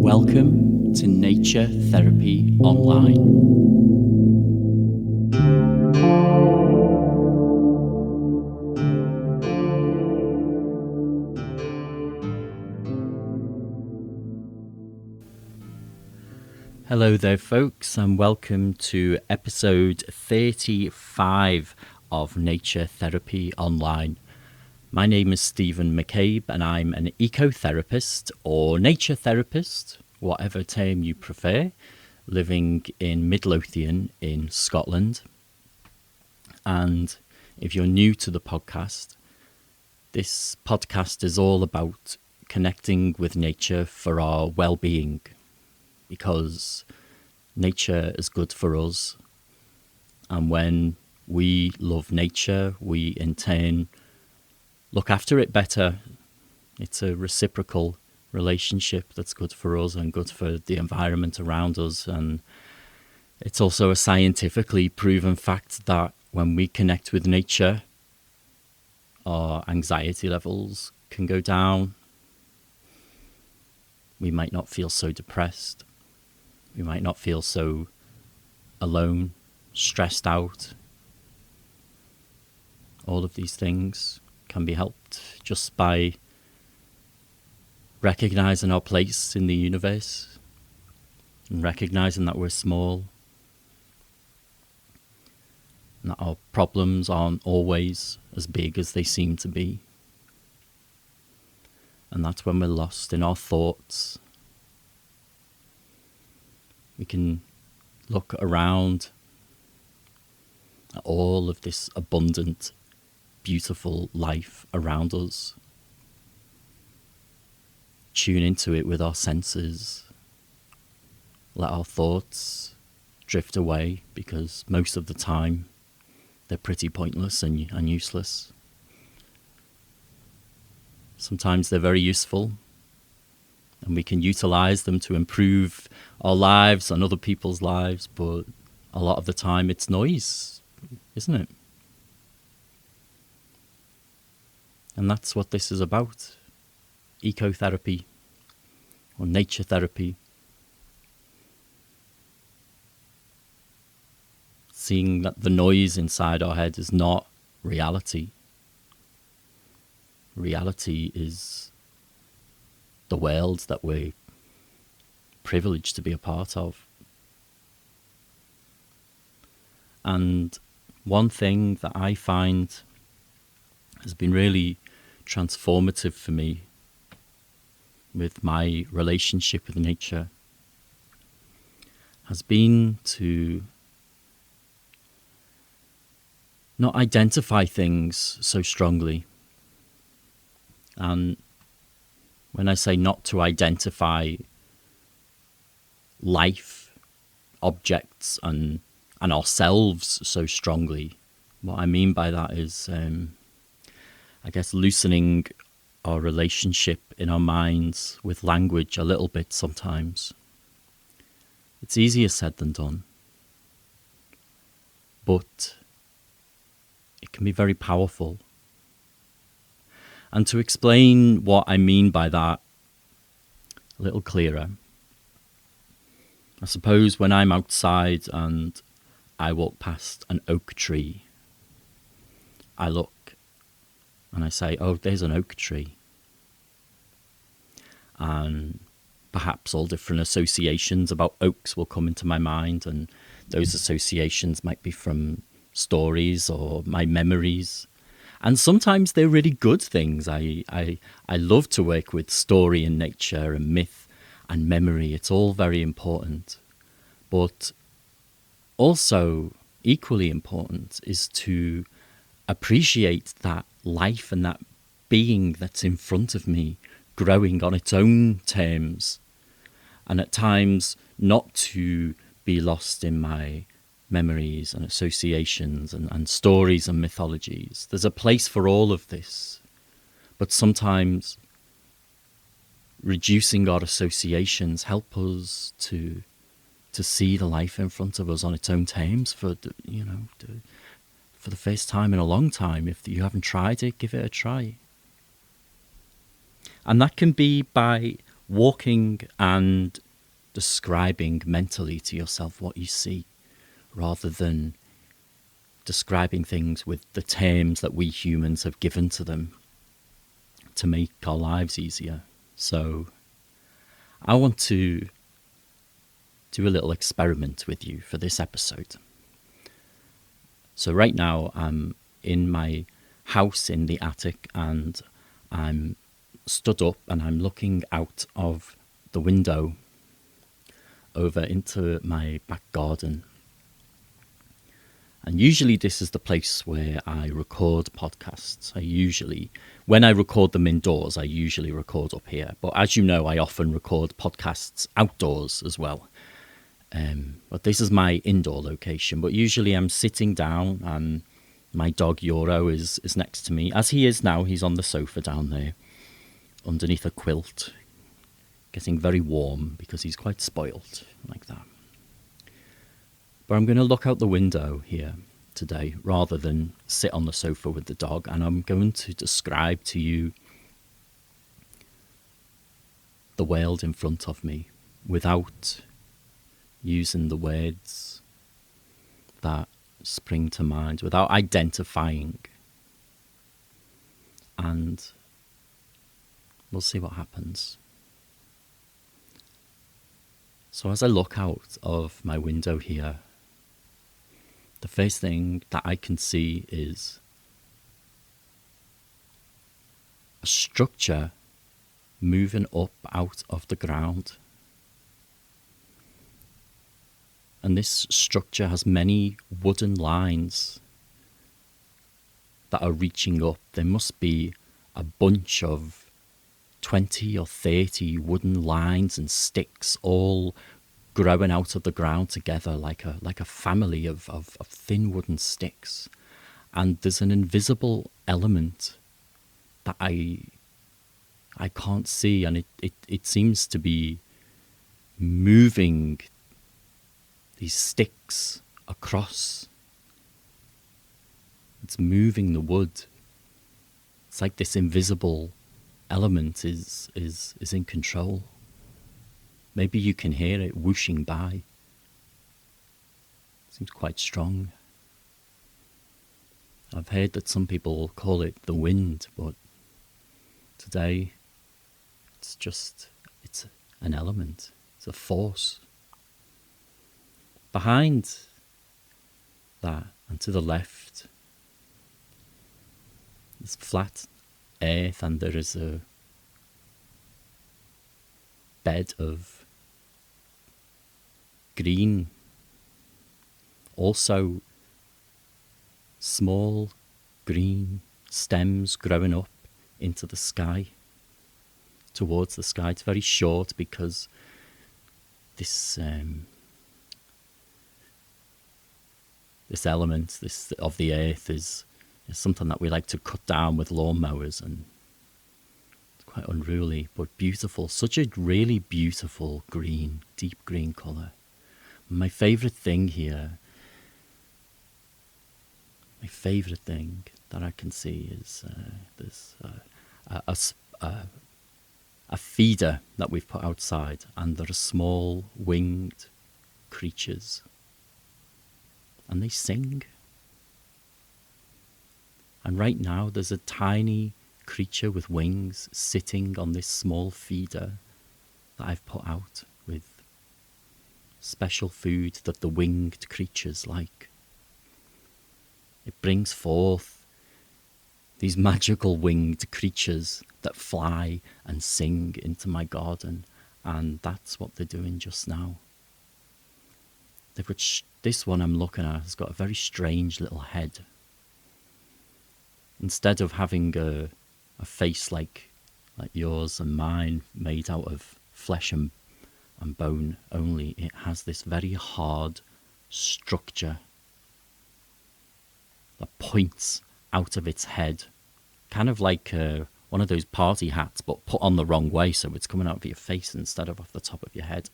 Welcome to Nature Therapy Online. Hello there, folks, and welcome to episode 35 of Nature Therapy Online. My name is Stephen McCabe, and I'm an ecotherapist or nature therapist, whatever term you prefer, living in Midlothian in Scotland. And if you're new to the podcast, this podcast is all about connecting with nature for our well-being, because nature is good for us. And when we love nature, we in turn look after it better. It's a reciprocal relationship that's good for us and good for the environment around us. And it's also a scientifically proven fact that when we connect with nature, our anxiety levels can go down. We might not feel so depressed. We might not feel so alone, stressed out. All of these things can be helped just by recognizing our place in the universe and recognizing that we're small and that our problems aren't always as big as they seem to be. And that's when we're lost in our thoughts. We can look around at all of this abundant, beautiful life around us. Tune into it with our senses. Let our thoughts drift away, because most of the time they're pretty pointless and useless. Sometimes they're very useful, and we can utilize them to improve our lives and other people's lives, but a lot of the time it's noise, isn't it? And that's what this is about. Ecotherapy or nature therapy. Seeing that the noise inside our head is not reality. Reality is the world that we're privileged to be a part of. And one thing that I find has been really transformative for me with my relationship with nature has been to not identify things so strongly. And when I say not to identify life, objects, and ourselves so strongly, what I mean by that is, I guess, loosening our relationship in our minds with language a little bit sometimes. It's easier said than done, but it can be very powerful. And to explain what I mean by that a little clearer, I suppose when I'm outside and I walk past an oak tree, I look and I say, oh, there's an oak tree. And perhaps all different associations about oaks will come into my mind, and those associations might be from stories or my memories. And sometimes they're really good things. I love to work with story and nature and myth and memory. It's all very important. But also equally important is to appreciate that life and that being that's in front of me, growing on its own terms. And at times not to be lost in my memories and associations and stories and mythologies. There's a place for all of this, but sometimes reducing our associations help us to see the life in front of us on its own terms for for the first time in a long time. If you haven't tried it, give it a try. And that can be by walking and describing mentally to yourself what you see, rather than describing things with the terms that we humans have given to them to make our lives easier. So I want to do a little experiment with you for this episode. So right now I'm in my house in the attic, and I'm stood up and I'm looking out of the window over into my back garden. And usually this is the place where I record podcasts. When I record them indoors, I usually record up here. But as you know, I often record podcasts outdoors as well. But this is my indoor location. But usually I'm sitting down, and my dog Euro is next to me. As he is now, he's on the sofa down there, underneath a quilt, getting very warm because he's quite spoilt like that. But I'm going to look out the window here today rather than sit on the sofa with the dog, and I'm going to describe to you the world in front of me without using the words that spring to mind, without identifying. And we'll see what happens. So as I look out of my window here, the first thing that I can see is a structure moving up out of the ground. And this structure has many wooden lines that are reaching up. There must be a bunch of 20 or 30 wooden lines and sticks all growing out of the ground together like a family of thin wooden sticks. And there's an invisible element that I can't see, and it seems to be moving these sticks across. It's moving the wood. It's like this invisible element is in control. Maybe you can hear it whooshing by. It seems quite strong. I've heard that some people call it the wind, but today it's an element. It's a force. Behind that and to the left, there's flat earth, and there is a bed of green, also small green stems growing up into the sky, towards the sky. It's very short because this element of the earth is something that we like to cut down with lawnmowers, and it's quite unruly but beautiful. Such a really beautiful green, deep green colour. My favourite thing here, my favourite thing that I can see is there's a feeder that we've put outside, and there are small winged creatures, and they sing. And right now there's a tiny creature with wings sitting on this small feeder that I've put out with special food that the winged creatures like. It brings forth these magical winged creatures that fly and sing into my garden, and that's what they're doing just now. This one I'm looking at has got a very strange little head. Instead of having a face like yours and mine, made out of flesh and bone only, it has this very hard structure that points out of its head, kind of like one of those party hats, but put on the wrong way, so it's coming out of your face instead of off the top of your head.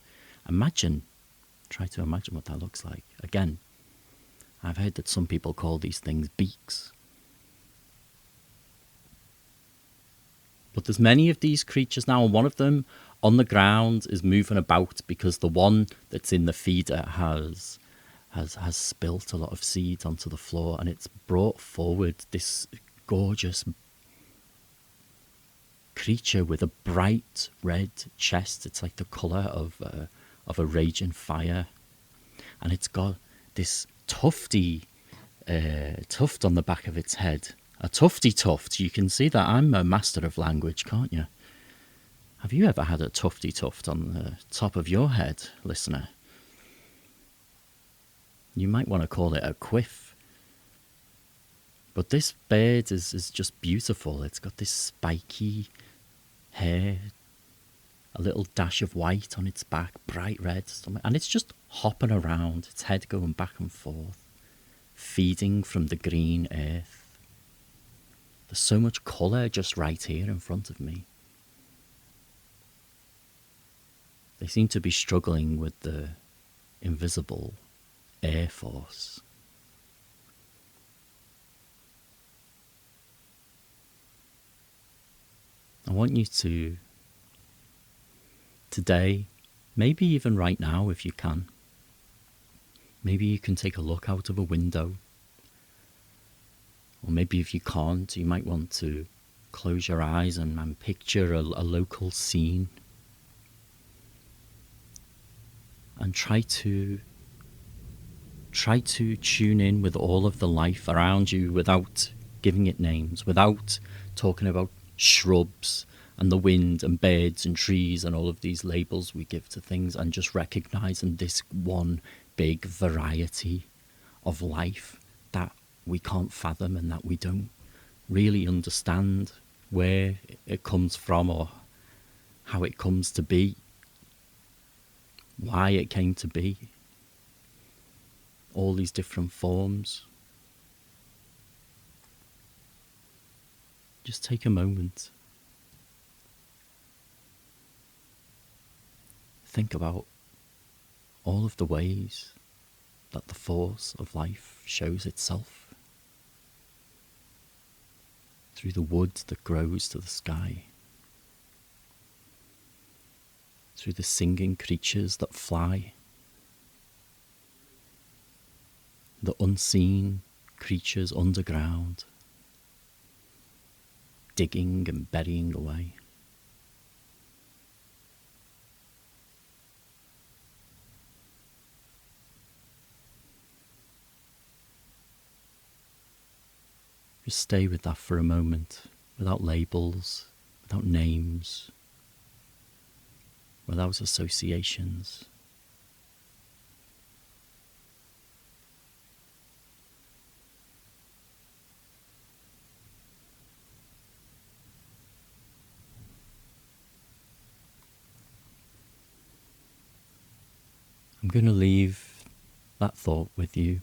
Try to imagine what that looks like. Again, I've heard that some people call these things beaks. But there's many of these creatures now, and one of them on the ground is moving about because the one that's in the feeder has spilt a lot of seeds onto the floor, and it's brought forward this gorgeous creature with a bright red chest. It's like the colour of a raging fire, and it's got this tuft on the back of its head. A tufty tuft. You can see that I'm a master of language, can't you? Have you ever had a tufty tuft on the top of your head, listener? You might want to call it a quiff. But this bird is just beautiful. It's got this spiky hair, a little dash of white on its back, bright red stomach, and it's just hopping around, its head going back and forth, feeding from the green earth. There's so much colour just right here in front of me. They seem to be struggling with the invisible air force. I want you to, today, maybe even right now if you can, maybe you can take a look out of a window. Or maybe if you can't, you might want to close your eyes and picture a local scene. And try to tune in with all of the life around you without giving it names, without talking about shrubs and the wind and birds and trees and all of these labels we give to things, and just recognizing this one big variety of life that we can't fathom and that we don't really understand where it comes from or how it comes to be, why it came to be, all these different forms. Just take a moment. Think about all of the ways that the force of life shows itself. Through the wood that grows to the sky, through the singing creatures that fly, the unseen creatures underground, digging and burying away. Just stay with that for a moment, without labels, without names, without associations. I'm going to leave that thought with you.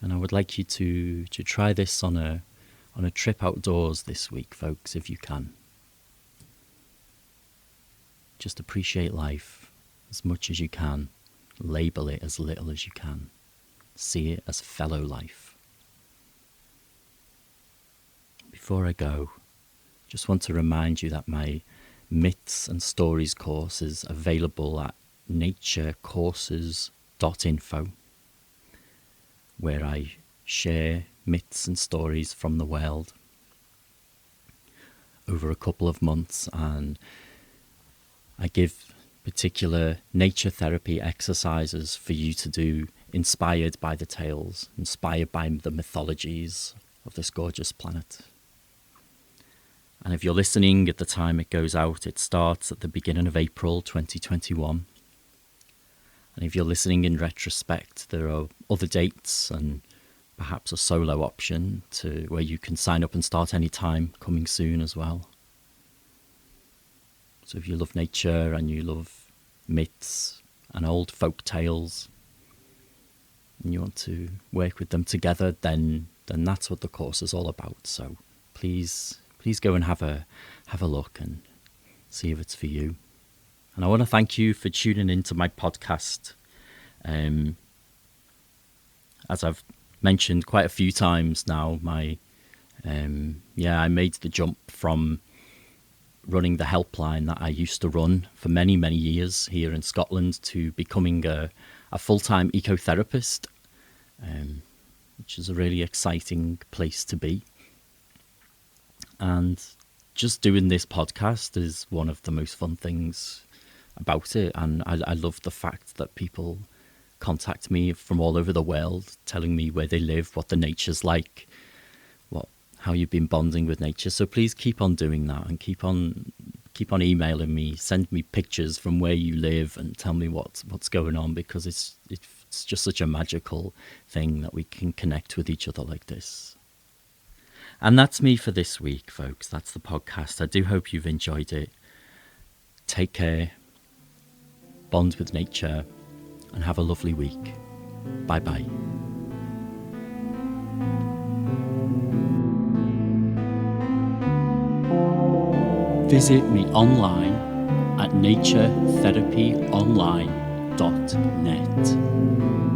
And I would like you to try this on a trip outdoors this week, folks, if you can. Just appreciate life as much as you can. Label it as little as you can. See it as fellow life. Before I go, just want to remind you that my Myths and Stories course is available at naturecourses.info, where I share myths and stories from the world over a couple of months, and I give particular nature therapy exercises for you to do, inspired by the tales, inspired by the mythologies of this gorgeous planet. And if you're listening at the time it goes out, it starts at the beginning of April 2021. And if you're listening in retrospect, there are other dates and perhaps a solo option to where you can sign up and start any time coming soon as well. So if you love nature and you love myths and old folk tales and you want to work with them together, then that's what the course is all about. So please go and have a look and see if it's for you. And I want to thank you for tuning into my podcast. as I've mentioned quite a few times now, I made the jump from running the helpline that I used to run for many, many years here in Scotland to becoming a full-time ecotherapist, which is a really exciting place to be. And just doing this podcast is one of the most fun things about it. And I love the fact that people contact me from all over the world, telling me where they live, what the nature's like, how you've been bonding with nature. So please keep on doing that, and keep on emailing me, send me pictures from where you live, and tell me what's going on, because it's just such a magical thing that we can connect with each other like this. And that's me for this week, folks. That's the podcast. I do hope you've enjoyed it. Take care, bond with nature, and have a lovely week. Bye-bye. Visit me online at naturetherapyonline.net.